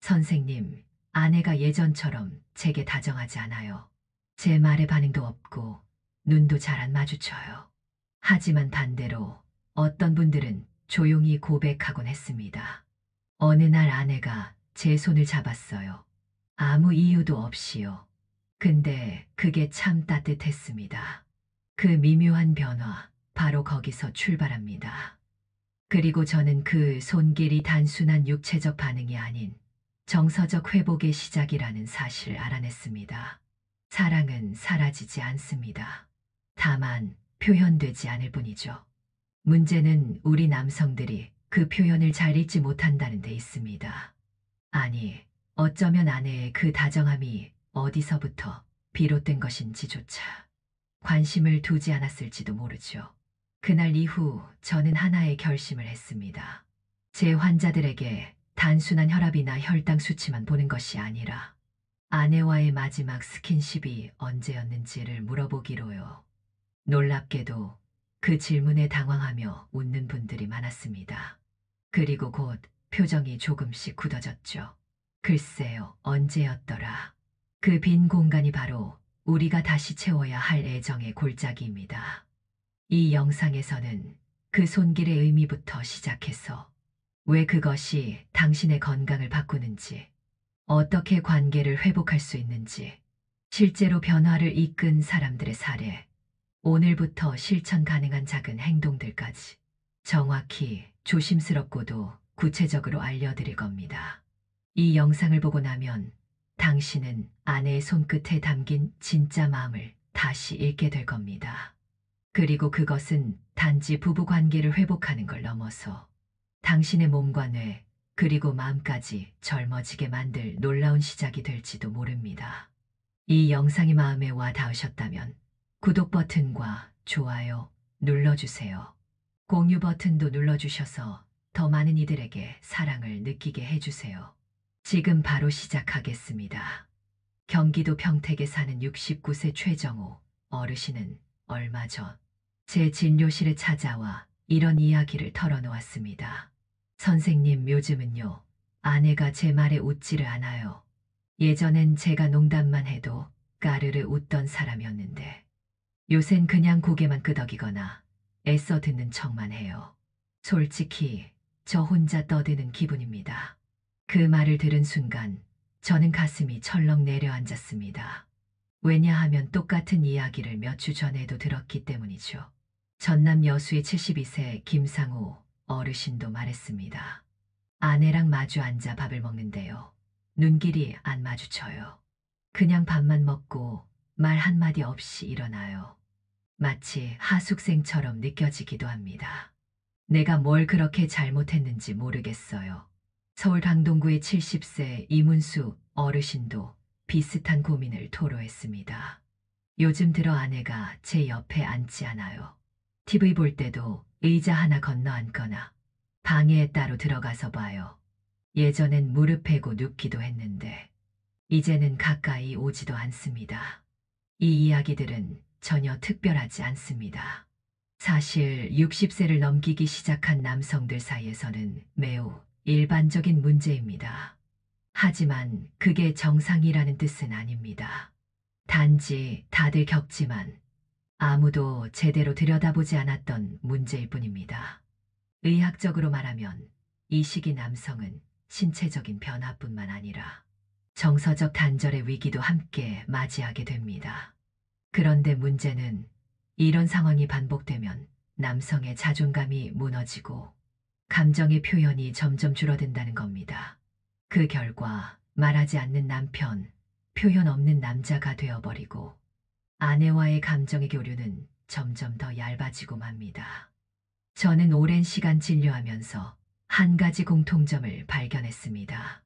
선생님, 아내가 예전처럼 제게 다정하지 않아요. 제 말에 반응도 없고 눈도 잘 안 마주쳐요. 하지만 반대로 어떤 분들은 조용히 고백하곤 했습니다. 어느 날 아내가 제 손을 잡았어요. 아무 이유도 없이요. 근데 그게 참 따뜻했습니다. 그 미묘한 변화, 바로 거기서 출발합니다. 그리고 저는 그 손길이 단순한 육체적 반응이 아닌 정서적 회복의 시작이라는 사실을 알아냈습니다. 사랑은 사라지지 않습니다. 다만 표현되지 않을 뿐이죠. 문제는 우리 남성들이 그 표현을 잘 읽지 못한다는 데 있습니다. 아니, 어쩌면 아내의 그 다정함이 어디서부터 비롯된 것인지조차 관심을 두지 않았을지도 모르죠. 그날 이후 저는 하나의 결심을 했습니다. 제 환자들에게 단순한 혈압이나 혈당 수치만 보는 것이 아니라 아내와의 마지막 스킨십이 언제였는지를 물어보기로요. 놀랍게도 그 질문에 당황하며 웃는 분들이 많았습니다. 그리고 곧 표정이 조금씩 굳어졌죠. 글쎄요, 언제였더라. 그 빈 공간이 바로 우리가 다시 채워야 할 애정의 골짜기입니다. 이 영상에서는 그 손길의 의미부터 시작해서 왜 그것이 당신의 건강을 바꾸는지, 어떻게 관계를 회복할 수 있는지, 실제로 변화를 이끈 사람들의 사례, 오늘부터 실천 가능한 작은 행동들까지 정확히 조심스럽고도 구체적으로 알려드릴 겁니다. 이 영상을 보고 나면 당신은 아내의 손끝에 담긴 진짜 마음을 다시 읽게 될 겁니다. 그리고 그것은 단지 부부 관계를 회복하는 걸 넘어서 당신의 몸과 뇌, 그리고 마음까지 젊어지게 만들 놀라운 시작이 될지도 모릅니다. 이 영상이 마음에 와 닿으셨다면 구독 버튼과 좋아요 눌러주세요. 공유 버튼도 눌러주셔서 더 많은 이들에게 사랑을 느끼게 해주세요. 지금 바로 시작하겠습니다. 경기도 평택에 사는 69세 최정호 어르신은 얼마 전 제 진료실에 찾아와 이런 이야기를 털어놓았습니다. 선생님, 요즘은요, 아내가 제 말에 웃지를 않아요. 예전엔 제가 농담만 해도 까르르 웃던 사람이었는데 요샌 그냥 고개만 끄덕이거나 애써 듣는 척만 해요. 솔직히 저 혼자 떠드는 기분입니다. 그 말을 들은 순간 저는 가슴이 철렁 내려앉았습니다. 왜냐하면 똑같은 이야기를 몇 주 전에도 들었기 때문이죠. 전남 여수의 72세 김상우 어르신도 말했습니다. 아내랑 마주 앉아 밥을 먹는데요. 눈길이 안 마주쳐요. 그냥 밥만 먹고 말 한마디 없이 일어나요. 마치 하숙생처럼 느껴지기도 합니다. 내가 뭘 그렇게 잘못했는지 모르겠어요. 서울 강동구의 70세 이문수 어르신도 비슷한 고민을 토로했습니다. 요즘 들어 아내가 제 옆에 앉지 않아요. TV 볼 때도 의자 하나 건너 앉거나 방에 따로 들어가서 봐요. 예전엔 무릎 펴고 눕기도 했는데 이제는 가까이 오지도 않습니다. 이 이야기들은 전혀 특별하지 않습니다. 사실 60세를 넘기기 시작한 남성들 사이에서는 매우 일반적인 문제입니다. 하지만 그게 정상이라는 뜻은 아닙니다. 단지 다들 겪지만 아무도 제대로 들여다보지 않았던 문제일 뿐입니다. 의학적으로 말하면 이 시기 남성은 신체적인 변화뿐만 아니라 정서적 단절의 위기도 함께 맞이하게 됩니다. 그런데 문제는 이런 상황이 반복되면 남성의 자존감이 무너지고 감정의 표현이 점점 줄어든다는 겁니다. 그 결과 말하지 않는 남편, 표현 없는 남자가 되어버리고 아내와의 감정의 교류는 점점 더 얇아지고 맙니다. 저는 오랜 시간 진료하면서 한 가지 공통점을 발견했습니다.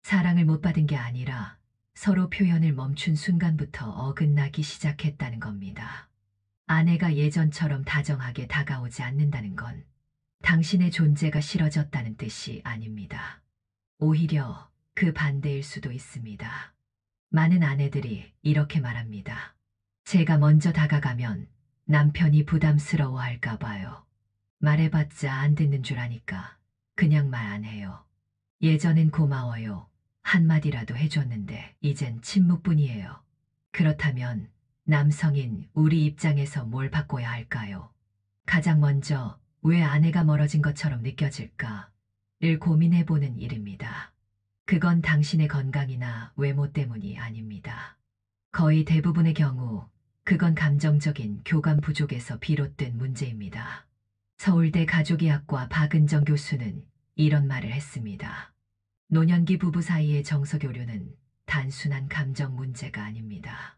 사랑을 못 받은 게 아니라 서로 표현을 멈춘 순간부터 어긋나기 시작했다는 겁니다. 아내가 예전처럼 다정하게 다가오지 않는다는 건 당신의 존재가 싫어졌다는 뜻이 아닙니다. 오히려 그 반대일 수도 있습니다. 많은 아내들이 이렇게 말합니다. 제가 먼저 다가가면 남편이 부담스러워할까 봐요. 말해봤자 안 듣는 줄 아니까 그냥 말 안 해요. 예전엔 고마워요 한마디라도 해줬는데 이젠 침묵뿐이에요. 그렇다면 남성인 우리 입장에서 뭘 바꿔야 할까요? 가장 먼저 왜 아내가 멀어진 것처럼 느껴질까?를 고민해보는 일입니다. 그건 당신의 건강이나 외모 때문이 아닙니다. 거의 대부분의 경우 그건 감정적인 교감 부족에서 비롯된 문제입니다. 서울대 가족의학과 박은정 교수는 이런 말을 했습니다. 노년기 부부 사이의 정서교류는 단순한 감정 문제가 아닙니다.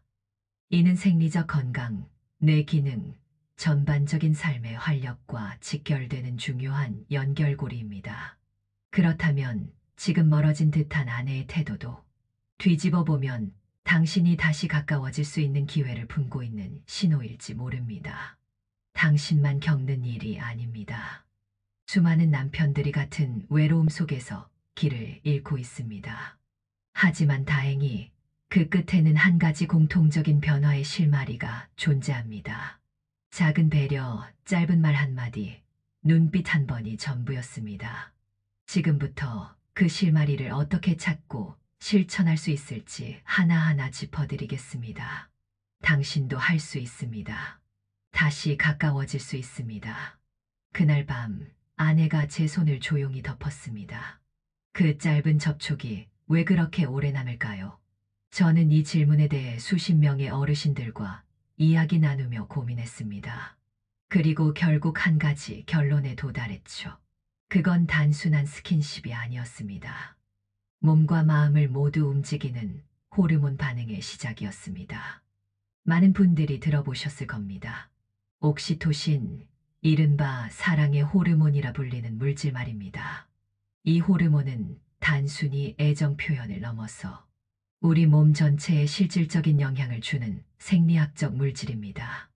이는 생리적 건강, 뇌 기능, 전반적인 삶의 활력과 직결되는 중요한 연결고리입니다. 그렇다면 지금 멀어진 듯한 아내의 태도도 뒤집어 보면 당신이 다시 가까워질 수 있는 기회를 품고 있는 신호일지 모릅니다. 당신만 겪는 일이 아닙니다. 수많은 남편들이 같은 외로움 속에서 길을 잃고 있습니다. 하지만 다행히 그 끝에는 한 가지 공통적인 변화의 실마리가 존재합니다. 작은 배려, 짧은 말 한마디, 눈빛 한 번이 전부였습니다. 지금부터 그 실마리를 어떻게 찾고 실천할 수 있을지 하나하나 짚어드리겠습니다. 당신도 할 수 있습니다. 다시 가까워질 수 있습니다. 그날 밤 아내가 제 손을 조용히 덮었습니다. 그 짧은 접촉이 왜 그렇게 오래 남을까요? 저는 이 질문에 대해 수십 명의 어르신들과 이야기 나누며 고민했습니다. 그리고 결국 한 가지 결론에 도달했죠. 그건 단순한 스킨십이 아니었습니다. 몸과 마음을 모두 움직이는 호르몬 반응의 시작이었습니다. 많은 분들이 들어보셨을 겁니다. 옥시토신, 이른바 사랑의 호르몬이라 불리는 물질 말입니다. 이 호르몬은 단순히 애정 표현을 넘어서 우리 몸 전체에 실질적인 영향을 주는 생리학적 물질입니다.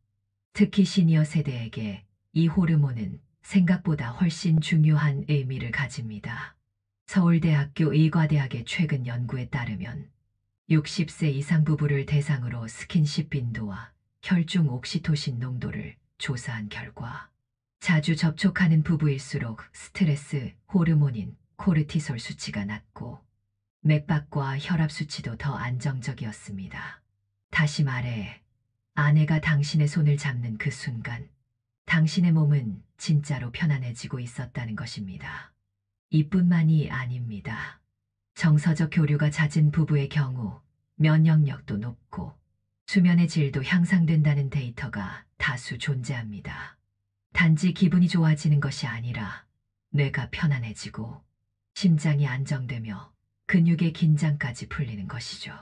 특히 시니어 세대에게 이 호르몬은 생각보다 훨씬 중요한 의미를 가집니다. 서울대학교 의과대학의 최근 연구에 따르면 60세 이상 부부를 대상으로 스킨십 빈도와 혈중 옥시토신 농도를 조사한 결과 자주 접촉하는 부부일수록 스트레스 호르몬인 코르티솔 수치가 낮고 맥박과 혈압 수치도 더 안정적이었습니다. 다시 말해, 아내가 당신의 손을 잡는 그 순간, 당신의 몸은 진짜로 편안해지고 있었다는 것입니다. 이뿐만이 아닙니다. 정서적 교류가 잦은 부부의 경우 면역력도 높고 수면의 질도 향상된다는 데이터가 다수 존재합니다. 단지 기분이 좋아지는 것이 아니라 뇌가 편안해지고 심장이 안정되며 근육의 긴장까지 풀리는 것이죠.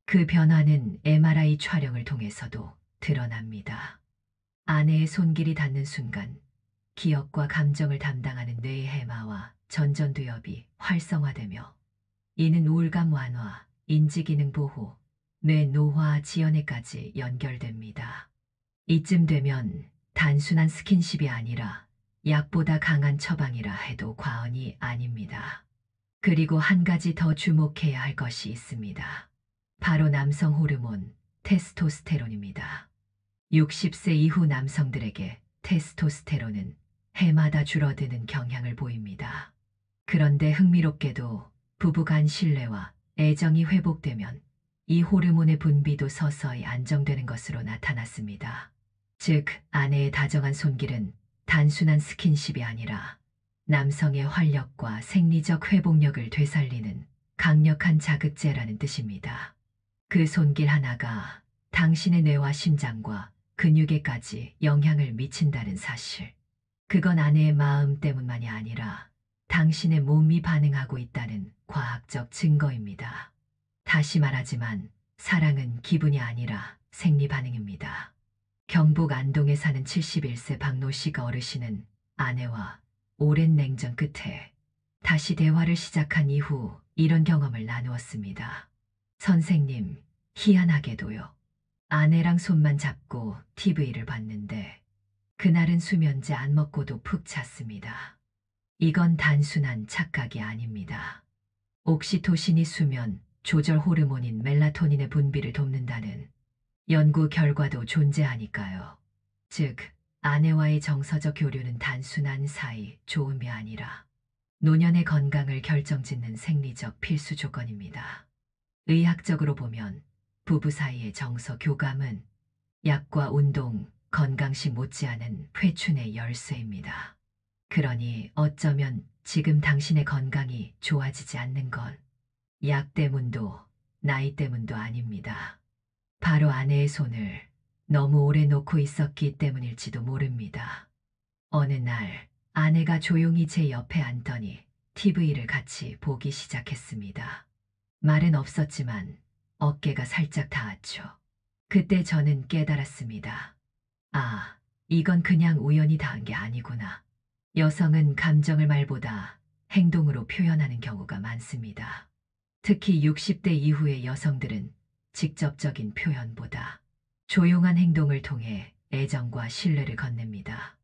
그 변화는 MRI 촬영을 통해서도 드러납니다. 아내의 손길이 닿는 순간 기억과 감정을 담당하는 뇌의 해마와 전전두엽이 활성화되며 이는 우울감 완화, 인지기능 보호, 뇌 노화 지연에까지 연결됩니다. 이쯤 되면 단순한 스킨십이 아니라 약보다 강한 처방이라 해도 과언이 아닙니다. 그리고 한 가지 더 주목해야 할 것이 있습니다. 바로 남성 호르몬, 테스토스테론입니다. 60세 이후 남성들에게 테스토스테론은 해마다 줄어드는 경향을 보입니다. 그런데 흥미롭게도 부부 간 신뢰와 애정이 회복되면 이 호르몬의 분비도 서서히 안정되는 것으로 나타났습니다. 즉, 아내의 다정한 손길은 단순한 스킨십이 아니라 남성의 활력과 생리적 회복력을 되살리는 강력한 자극제라는 뜻입니다. 그 손길 하나가 당신의 뇌와 심장과 근육에까지 영향을 미친다는 사실. 그건 아내의 마음 때문만이 아니라 당신의 몸이 반응하고 있다는 과학적 증거입니다. 다시 말하지만 사랑은 기분이 아니라 생리 반응입니다. 경북 안동에 사는 71세 박노 씨가 어르신은 아내와 오랜 냉전 끝에 다시 대화를 시작한 이후 이런 경험을 나누었습니다. 선생님, 희한하게도요. 아내랑 손만 잡고 TV를 봤는데 그날은 수면제 안 먹고도 푹 잤습니다. 이건 단순한 착각이 아닙니다. 옥시토신이 수면 조절 호르몬인 멜라토닌의 분비를 돕는다는 연구 결과도 존재하니까요. 즉, 아내와의 정서적 교류는 단순한 사이, 좋음이 아니라 노년의 건강을 결정짓는 생리적 필수 조건입니다. 의학적으로 보면 부부 사이의 정서 교감은 약과 운동, 건강시 못지않은 회춘의 열쇠입니다. 그러니 어쩌면 지금 당신의 건강이 좋아지지 않는 건 약 때문도 나이 때문도 아닙니다. 바로 아내의 손을 너무 오래 놓고 있었기 때문일지도 모릅니다. 어느 날 아내가 조용히 제 옆에 앉더니 TV를 같이 보기 시작했습니다. 말은 없었지만 어깨가 살짝 닿았죠. 그때 저는 깨달았습니다. 아, 이건 그냥 우연히 닿은 게 아니구나. 여성은 감정을 말보다 행동으로 표현하는 경우가 많습니다. 특히 60대 이후의 여성들은 직접적인 표현보다 조용한 행동을 통해 애정과 신뢰를 건넵니다.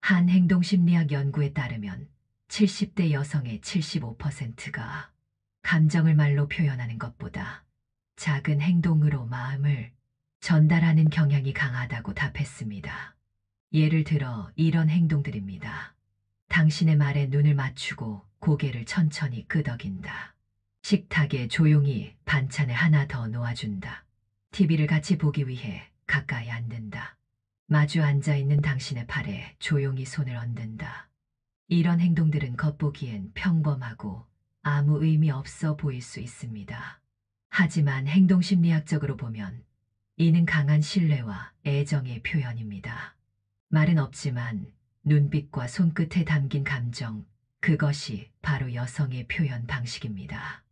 한 행동심리학 연구에 따르면 70대 여성의 75%가 감정을 말로 표현하는 것보다 작은 행동으로 마음을 전달하는 경향이 강하다고 답했습니다. 예를 들어 이런 행동들입니다. 당신의 말에 눈을 맞추고 고개를 천천히 끄덕인다. 식탁에 조용히 반찬을 하나 더 놓아준다. TV를 같이 보기 위해 가까이 앉는다. 마주 앉아있는 당신의 팔에 조용히 손을 얹는다. 이런 행동들은 겉보기엔 평범하고 아무 의미 없어 보일 수 있습니다. 하지만 행동심리학적으로 보면 이는 강한 신뢰와 애정의 표현입니다. 말은 없지만 눈빛과 손끝에 담긴 감정, 그것이 바로 여성의 표현 방식입니다.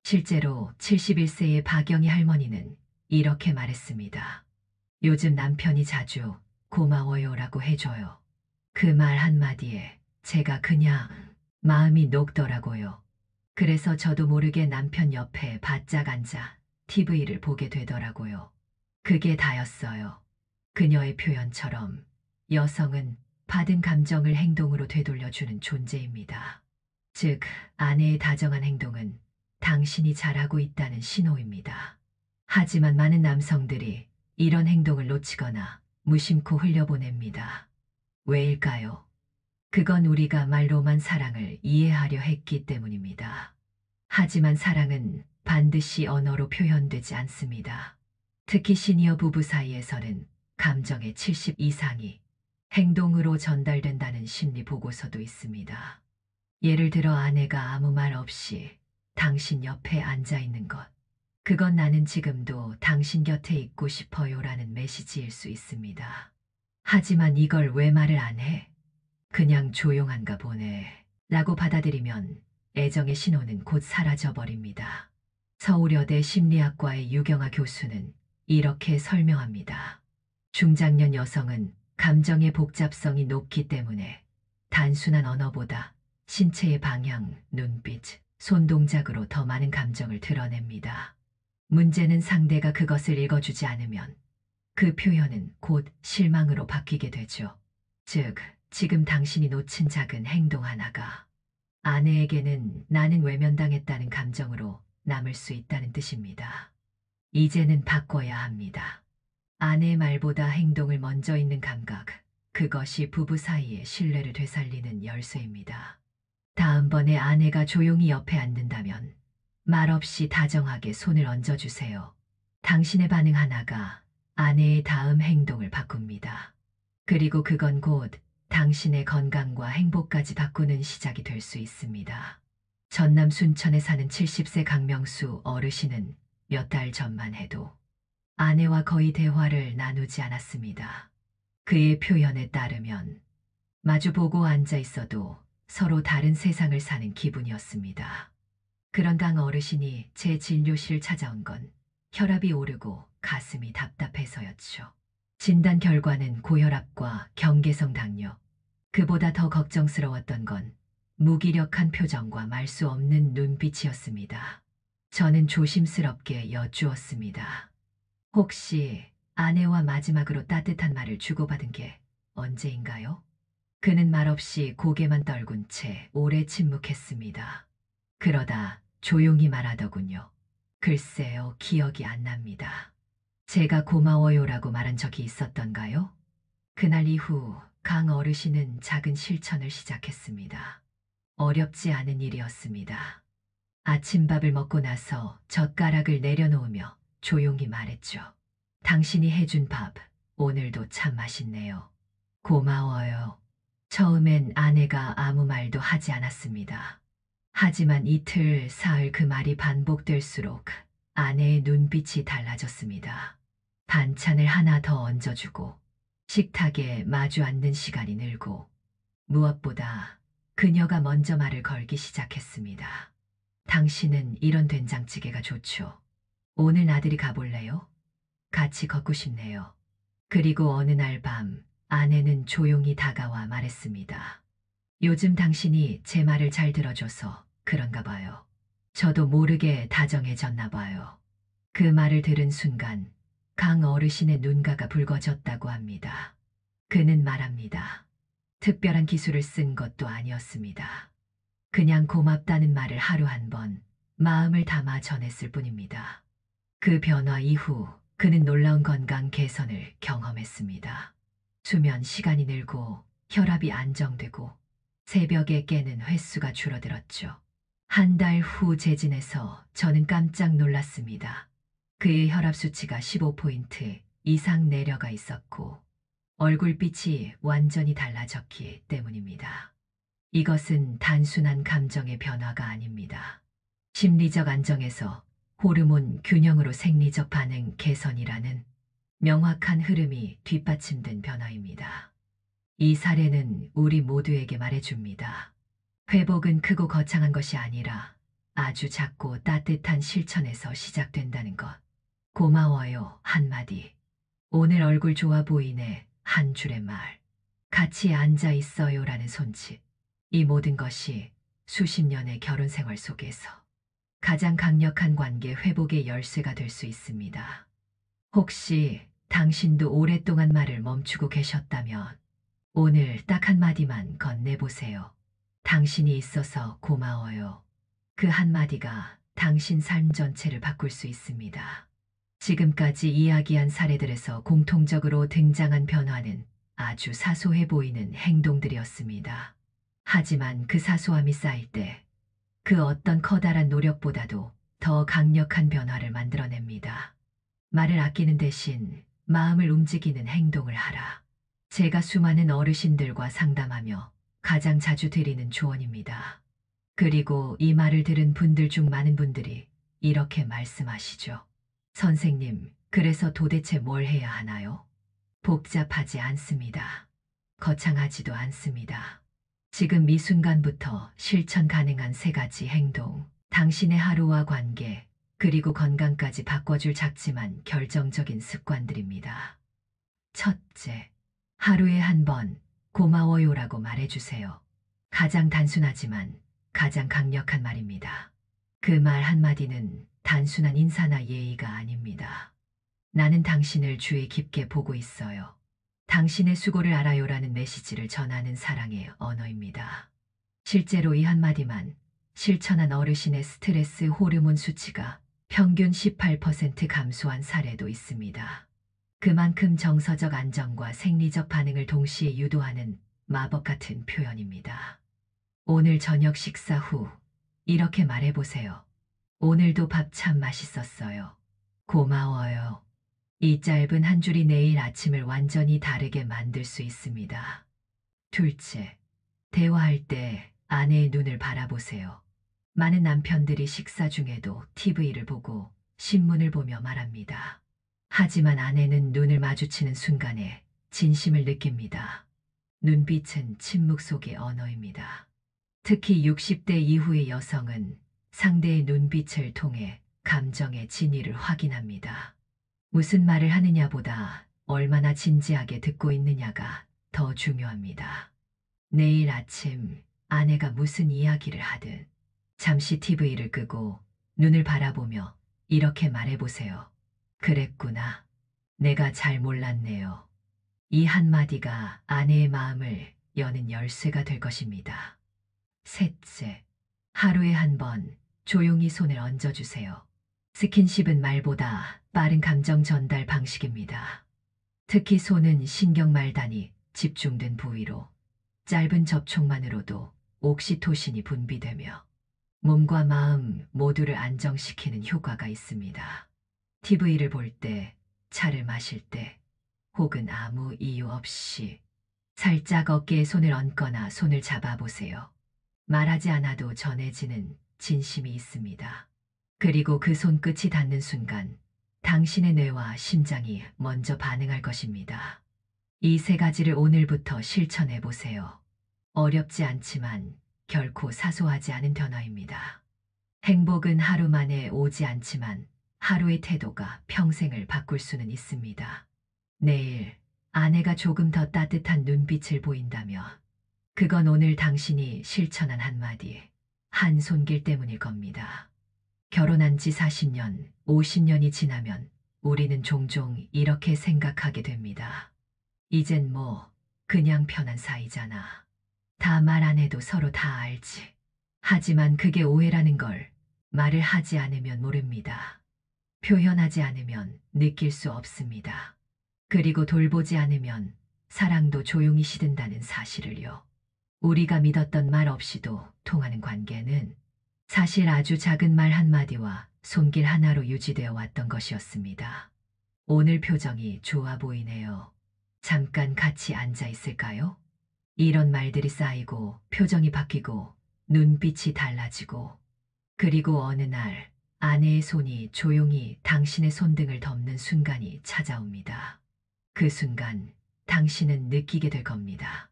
실제로 71세의 박영희 할머니는 이렇게 말했습니다. 요즘 남편이 자주 고마워요라고 해줘요. 그 말 한마디에 제가 그냥 마음이 녹더라고요. 그래서 저도 모르게 남편 옆에 바짝 앉아 TV를 보게 되더라고요. 그게 다였어요. 그녀의 표현처럼 여성은 받은 감정을 행동으로 되돌려주는 존재입니다. 즉, 아내의 다정한 행동은 당신이 잘하고 있다는 신호입니다. 하지만 많은 남성들이 이런 행동을 놓치거나 무심코 흘려보냅니다. 왜일까요? 그건 우리가 말로만 사랑을 이해하려 했기 때문입니다. 하지만 사랑은 반드시 언어로 표현되지 않습니다. 특히 시니어 부부 사이에서는 감정의 70 이상이 행동으로 전달된다는 심리 보고서도 있습니다. 예를 들어 아내가 아무 말 없이 당신 옆에 앉아 있는 것. 그건 나는 지금도 당신 곁에 있고 싶어요라는 메시지일 수 있습니다. 하지만 이걸 왜 말을 안 해? 그냥 조용한가 보네. 라고 받아들이면 애정의 신호는 곧 사라져버립니다. 서울여대 심리학과의 유경아 교수는 이렇게 설명합니다. 중장년 여성은 감정의 복잡성이 높기 때문에 단순한 언어보다 신체의 방향, 눈빛, 손동작으로 더 많은 감정을 드러냅니다. 문제는 상대가 그것을 읽어주지 않으면 그 표현은 곧 실망으로 바뀌게 되죠. 즉, 지금 당신이 놓친 작은 행동 하나가 아내에게는 나는 외면당했다는 감정으로 남을 수 있다는 뜻입니다. 이제는 바꿔야 합니다. 아내의 말보다 행동을 먼저 읽는 감각, 그것이 부부 사이의 신뢰를 되살리는 열쇠입니다. 다음번에 아내가 조용히 옆에 앉는다면 말없이 다정하게 손을 얹어주세요. 당신의 반응 하나가 아내의 다음 행동을 바꿉니다. 그리고 그건 곧 당신의 건강과 행복까지 바꾸는 시작이 될 수 있습니다. 전남 순천에 사는 70세 강명수 어르신은 몇 달 전만 해도 아내와 거의 대화를 나누지 않았습니다. 그의 표현에 따르면 마주보고 앉아 있어도 서로 다른 세상을 사는 기분이었습니다. 그런 강 어르신이 제 진료실 찾아온 건 혈압이 오르고 가슴이 답답해서였죠. 진단 결과는 고혈압과 경계성 당뇨. 그보다 더 걱정스러웠던 건 무기력한 표정과 말 수 없는 눈빛이었습니다. 저는 조심스럽게 여쭈었습니다. 혹시 아내와 마지막으로 따뜻한 말을 주고받은 게 언제인가요? 그는 말없이 고개만 떨군 채 오래 침묵했습니다. 그러다 조용히 말하더군요. 글쎄요, 기억이 안 납니다. 제가 고마워요라고 말한 적이 있었던가요? 그날 이후 강 어르신은 작은 실천을 시작했습니다. 어렵지 않은 일이었습니다. 아침밥을 먹고 나서 젓가락을 내려놓으며 조용히 말했죠. 당신이 해준 밥, 오늘도 참 맛있네요. 고마워요. 처음엔 아내가 아무 말도 하지 않았습니다. 하지만 이틀, 사흘 그 말이 반복될수록 아내의 눈빛이 달라졌습니다. 반찬을 하나 더 얹어주고 식탁에 마주 앉는 시간이 늘고 무엇보다 그녀가 먼저 말을 걸기 시작했습니다. 당신은 이런 된장찌개가 좋죠. 오늘 나들이 가볼래요? 같이 걷고 싶네요. 그리고 어느 날 밤 아내는 조용히 다가와 말했습니다. 요즘 당신이 제 말을 잘 들어줘서 그런가 봐요. 저도 모르게 다정해졌나 봐요. 그 말을 들은 순간 강 어르신의 눈가가 붉어졌다고 합니다. 그는 말합니다. 특별한 기술을 쓴 것도 아니었습니다. 그냥 고맙다는 말을 하루 한 번 마음을 담아 전했을 뿐입니다. 그 변화 이후 그는 놀라운 건강 개선을 경험했습니다. 수면 시간이 늘고 혈압이 안정되고 새벽에 깨는 횟수가 줄어들었죠. 한 달 후 재진에서 저는 깜짝 놀랐습니다. 그의 혈압 수치가 15포인트 이상 내려가 있었고 얼굴빛이 완전히 달라졌기 때문입니다. 이것은 단순한 감정의 변화가 아닙니다. 심리적 안정에서 호르몬 균형으로 생리적 반응 개선이라는 명확한 흐름이 뒷받침된 변화입니다. 이 사례는 우리 모두에게 말해줍니다. 회복은 크고 거창한 것이 아니라 아주 작고 따뜻한 실천에서 시작된다는 것. 고마워요 한마디. 오늘 얼굴 좋아 보이네 한 줄의 말. 같이 앉아 있어요라는 손짓. 이 모든 것이 수십 년의 결혼 생활 속에서 가장 강력한 관계 회복의 열쇠가 될 수 있습니다. 혹시 당신도 오랫동안 말을 멈추고 계셨다면 오늘 딱 한마디만 건네보세요. 당신이 있어서 고마워요. 그 한마디가 당신 삶 전체를 바꿀 수 있습니다. 지금까지 이야기한 사례들에서 공통적으로 등장한 변화는 아주 사소해 보이는 행동들이었습니다. 하지만 그 사소함이 쌓일 때 그 어떤 커다란 노력보다도 더 강력한 변화를 만들어냅니다. 말을 아끼는 대신 마음을 움직이는 행동을 하라. 제가 수많은 어르신들과 상담하며 가장 자주 드리는 조언입니다. 그리고 이 말을 들은 분들 중 많은 분들이 이렇게 말씀하시죠. 선생님, 그래서 도대체 뭘 해야 하나요? 복잡하지 않습니다. 거창하지도 않습니다. 지금 이 순간부터 실천 가능한 3가지 행동, 당신의 하루와 관계, 그리고 건강까지 바꿔줄 작지만 결정적인 습관들입니다. 첫째, 하루에 한 번 고마워요라고 말해주세요. 가장 단순하지만 가장 강력한 말입니다. 그 말 한마디는 단순한 인사나 예의가 아닙니다. 나는 당신을 주의 깊게 보고 있어요. 당신의 수고를 알아요라는 메시지를 전하는 사랑의 언어입니다. 실제로 이 한마디만 실천한 어르신의 스트레스 호르몬 수치가 평균 18% 감소한 사례도 있습니다. 그만큼 정서적 안정과 생리적 반응을 동시에 유도하는 마법 같은 표현입니다. 오늘 저녁 식사 후 이렇게 말해보세요. 오늘도 밥 참 맛있었어요. 고마워요. 이 짧은 한 줄이 내일 아침을 완전히 다르게 만들 수 있습니다. 둘째, 대화할 때 아내의 눈을 바라보세요. 많은 남편들이 식사 중에도 TV를 보고 신문을 보며 말합니다. 하지만 아내는 눈을 마주치는 순간에 진심을 느낍니다. 눈빛은 침묵 속의 언어입니다. 특히 60대 이후의 여성은 상대의 눈빛을 통해 감정의 진위를 확인합니다. 무슨 말을 하느냐보다 얼마나 진지하게 듣고 있느냐가 더 중요합니다. 내일 아침 아내가 무슨 이야기를 하든 잠시 TV를 끄고 눈을 바라보며 이렇게 말해보세요. 그랬구나. 내가 잘 몰랐네요. 이 한마디가 아내의 마음을 여는 열쇠가 될 것입니다. 셋째, 하루에 한 번 조용히 손을 얹어주세요. 스킨십은 말보다 빠른 감정 전달 방식입니다. 특히 손은 신경 말단이 집중된 부위로 짧은 접촉만으로도 옥시토신이 분비되며 몸과 마음 모두를 안정시키는 효과가 있습니다. TV를 볼 때, 차를 마실 때, 혹은 아무 이유 없이 살짝 어깨에 손을 얹거나 손을 잡아보세요. 말하지 않아도 전해지는 진심이 있습니다. 그리고 그 손끝이 닿는 순간 당신의 뇌와 심장이 먼저 반응할 것입니다. 이 세 가지를 오늘부터 실천해 보세요. 어렵지 않지만 결코 사소하지 않은 변화입니다. 행복은 하루 만에 오지 않지만 하루의 태도가 평생을 바꿀 수는 있습니다. 내일 아내가 조금 더 따뜻한 눈빛을 보인다면 그건 오늘 당신이 실천한 한마디, 한 손길 때문일 겁니다. 결혼한 지 40년, 50년이 지나면 우리는 종종 이렇게 생각하게 됩니다. 이젠 뭐 그냥 편한 사이잖아. 다 말 안 해도 서로 다 알지. 하지만 그게 오해라는 걸 말을 하지 않으면 모릅니다. 표현하지 않으면 느낄 수 없습니다. 그리고 돌보지 않으면 사랑도 조용히 시든다는 사실을요. 우리가 믿었던 말 없이도 통하는 관계는 사실 아주 작은 말 한마디와 손길 하나로 유지되어 왔던 것이었습니다. 오늘 표정이 좋아 보이네요. 잠깐 같이 앉아 있을까요? 이런 말들이 쌓이고 표정이 바뀌고 눈빛이 달라지고 그리고 어느 날 아내의 손이 조용히 당신의 손등을 덮는 순간이 찾아옵니다. 그 순간 당신은 느끼게 될 겁니다.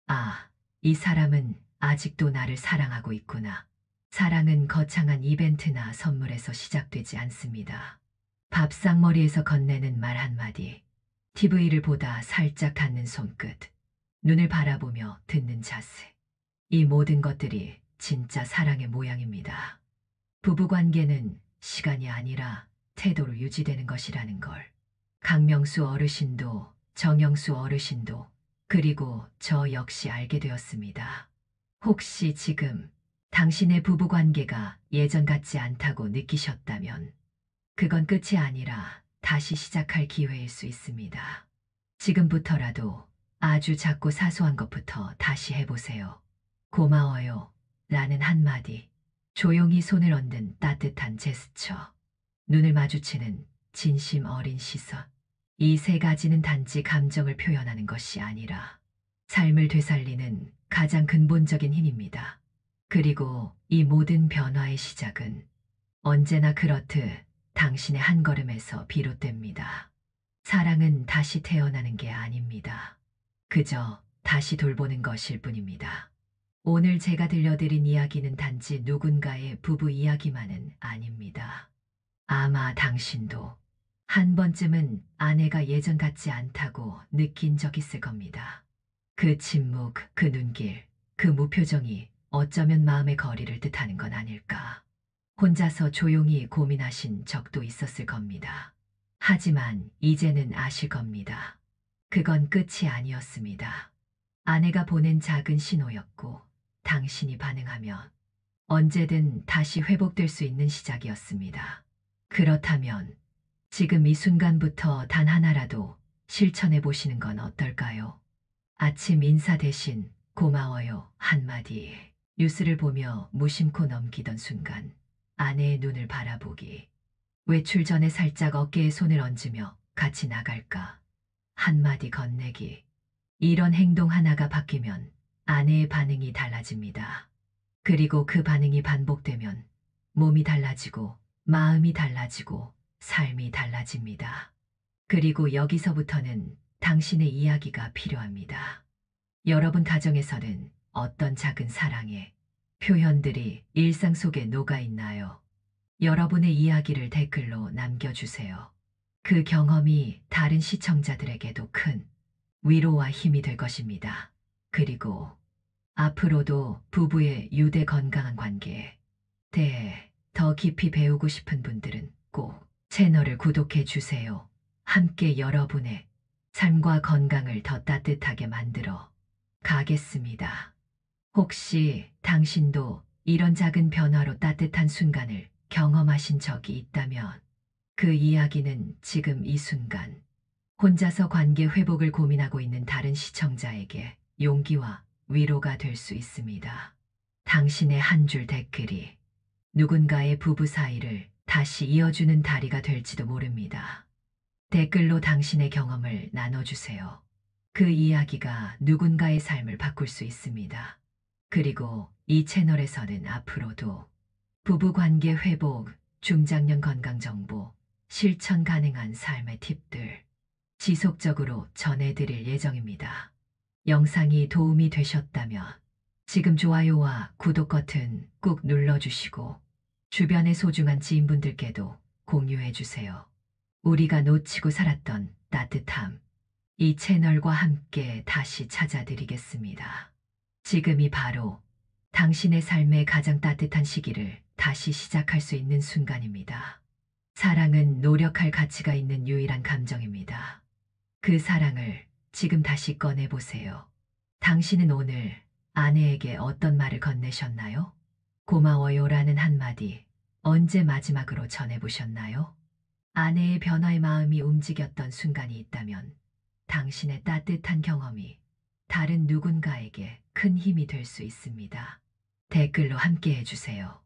아, 이 사람은 아직도 나를 사랑하고 있구나. 사랑은 거창한 이벤트나 선물에서 시작되지 않습니다. 밥상머리에서 건네는 말 한마디, TV를 보다 살짝 닿는 손끝, 눈을 바라보며 듣는 자세. 이 모든 것들이 진짜 사랑의 모양입니다. 부부관계는 시간이 아니라 태도로 유지되는 것이라는 걸. 강명수 어르신도 정영수 어르신도 그리고 저 역시 알게 되었습니다. 혹시 지금 당신의 부부관계가 예전 같지 않다고 느끼셨다면 그건 끝이 아니라 다시 시작할 기회일 수 있습니다. 지금부터라도 아주 작고 사소한 것부터 다시 해보세요. 고마워요. 라는 한마디, 조용히 손을 얹는 따뜻한 제스처, 눈을 마주치는 진심 어린 시선. 이 세 가지는 단지 감정을 표현하는 것이 아니라 삶을 되살리는 가장 근본적인 힘입니다. 그리고 이 모든 변화의 시작은 언제나 그렇듯 당신의 한 걸음에서 비롯됩니다. 사랑은 다시 태어나는 게 아닙니다. 그저 다시 돌보는 것일 뿐입니다. 오늘 제가 들려드린 이야기는 단지 누군가의 부부 이야기만은 아닙니다. 아마 당신도 한 번쯤은 아내가 예전 같지 않다고 느낀 적 있을 겁니다. 그 침묵, 그 눈길, 그 무표정이 어쩌면 마음의 거리를 뜻하는 건 아닐까. 혼자서 조용히 고민하신 적도 있었을 겁니다. 하지만 이제는 아실 겁니다. 그건 끝이 아니었습니다. 아내가 보낸 작은 신호였고 당신이 반응하면 언제든 다시 회복될 수 있는 시작이었습니다. 그렇다면 지금 이 순간부터 단 하나라도 실천해 보시는 건 어떨까요? 아침 인사 대신 고마워요 한마디. 뉴스를 보며 무심코 넘기던 순간 아내의 눈을 바라보기. 외출 전에 살짝 어깨에 손을 얹으며 같이 나갈까? 한마디 건네기. 이런 행동 하나가 바뀌면 아내의 반응이 달라집니다. 그리고 그 반응이 반복되면 몸이 달라지고 마음이 달라지고 삶이 달라집니다. 그리고 여기서부터는 당신의 이야기가 필요합니다. 여러분 가정에서는 어떤 작은 사랑의 표현들이 일상 속에 녹아 있나요? 여러분의 이야기를 댓글로 남겨주세요. 그 경험이 다른 시청자들에게도 큰 위로와 힘이 될 것입니다. 그리고 앞으로도 부부의 유대 건강한 관계에 대해 더 깊이 배우고 싶은 분들은 꼭 채널을 구독해 주세요. 함께 여러분의 삶과 건강을 더 따뜻하게 만들어 가겠습니다. 혹시 당신도 이런 작은 변화로 따뜻한 순간을 경험하신 적이 있다면 그 이야기는 지금 이 순간 혼자서 관계 회복을 고민하고 있는 다른 시청자에게 용기와 위로가 될 수 있습니다. 당신의 한 줄 댓글이 누군가의 부부 사이를 다시 이어주는 다리가 될지도 모릅니다. 댓글로 당신의 경험을 나눠주세요. 그 이야기가 누군가의 삶을 바꿀 수 있습니다. 그리고 이 채널에서는 앞으로도 부부관계 회복, 중장년 건강 정보, 실천 가능한 삶의 팁들 지속적으로 전해드릴 예정입니다. 영상이 도움이 되셨다면 지금 좋아요와 구독 버튼 꾹 눌러주시고 주변의 소중한 지인분들께도 공유해주세요. 우리가 놓치고 살았던 따뜻함, 이 채널과 함께 다시 찾아드리겠습니다. 지금이 바로 당신의 삶의 가장 따뜻한 시기를 다시 시작할 수 있는 순간입니다. 사랑은 노력할 가치가 있는 유일한 감정입니다. 그 사랑을 지금 다시 꺼내보세요. 당신은 오늘 아내에게 어떤 말을 건네셨나요? 고마워요라는 한마디 언제 마지막으로 전해보셨나요? 아내의 변화의 마음이 움직였던 순간이 있다면 당신의 따뜻한 경험이 다른 누군가에게 큰 힘이 될 수 있습니다. 댓글로 함께 해주세요.